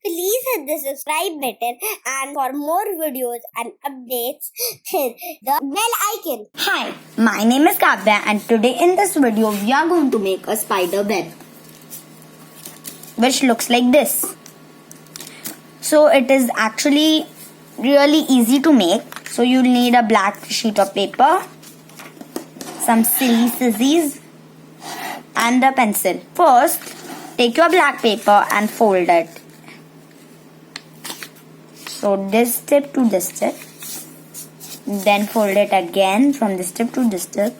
please hit the subscribe button, and for more videos and updates, hit the bell icon. Hi, my name is Kavya, and today in this video we are going to make a spider web which looks like this. So it is actually really easy to make. So you'll need a black sheet of paper, some silly scissors and a pencil. First, take your black paper and fold it. So this tip to this tip. Then fold it again from this tip to this tip.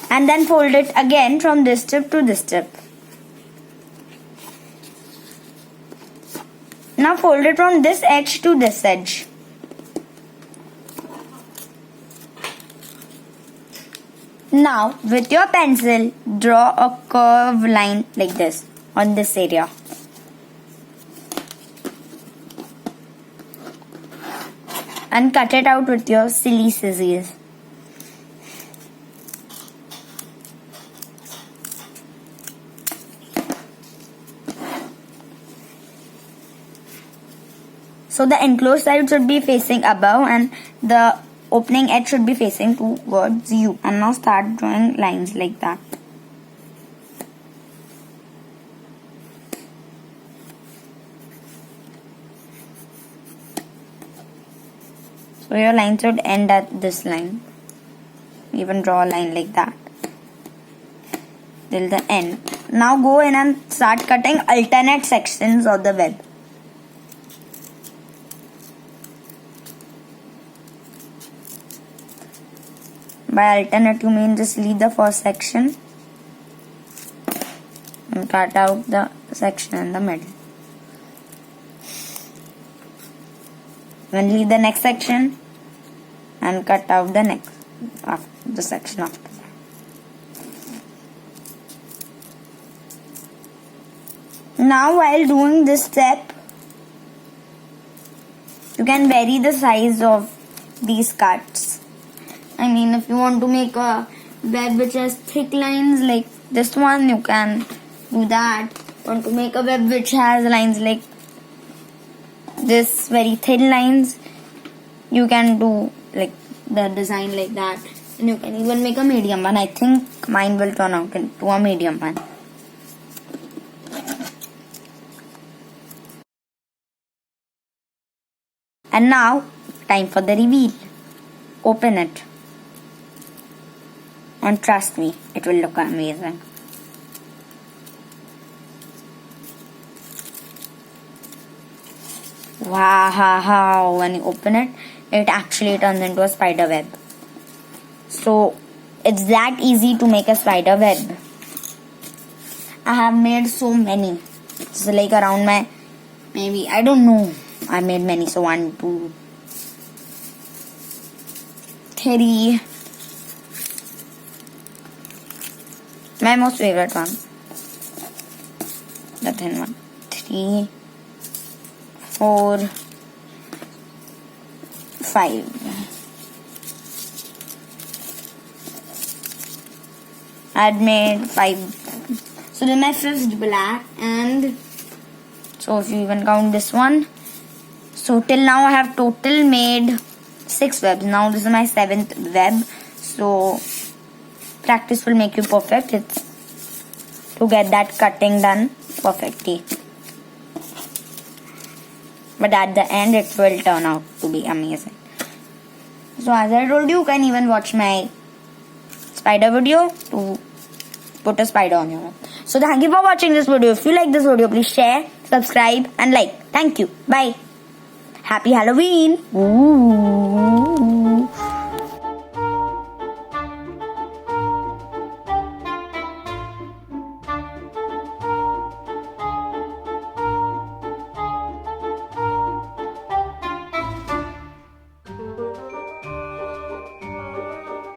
And then fold it again from this tip to this tip. Now fold it from this edge to this edge. Now with your pencil, draw a curved line like this on this area. And cut it out with your silly scissors. So the enclosed side should be facing above and the opening edge should be facing towards you. And now start drawing lines like that. So your line should end at this line. Even draw a line like that till the end. Now go in and start cutting alternate sections of the web. By alternate you mean just leave the first section and cut out the section in the middle. Then leave the next section and cut out the section after that. Now while doing this step, you can vary the size of these cuts. I mean, if you want to make a web which has thick lines like this one, you can do that. Want to make a web which has lines like this, very thin lines, you can do like the design like that. And you can even make a medium one. I think mine will turn out into a medium one. And now, time for the reveal. Open it. And trust me, it will look amazing. Wow, when you open it, it actually turns into a spider web. So, it's that easy to make a spider web. I have made so many. So like around my, maybe, I don't know. I made many. So 1, 2, 3. My most favorite one. The thin one. 3, 4, 5. I had made 5. So then my fifth black, and so if you even count this one, so till now I have total made 6 webs. Now this is my 7th web. So practice will make you perfect. It's to get that cutting done perfectly. But at the end it will turn out to be amazing. So as I told you, you can even watch my spider video to put a spider on your web. So thank you for watching this video. If you like this video, please share, subscribe and like. Thank you. Bye. Happy Halloween. Ooh.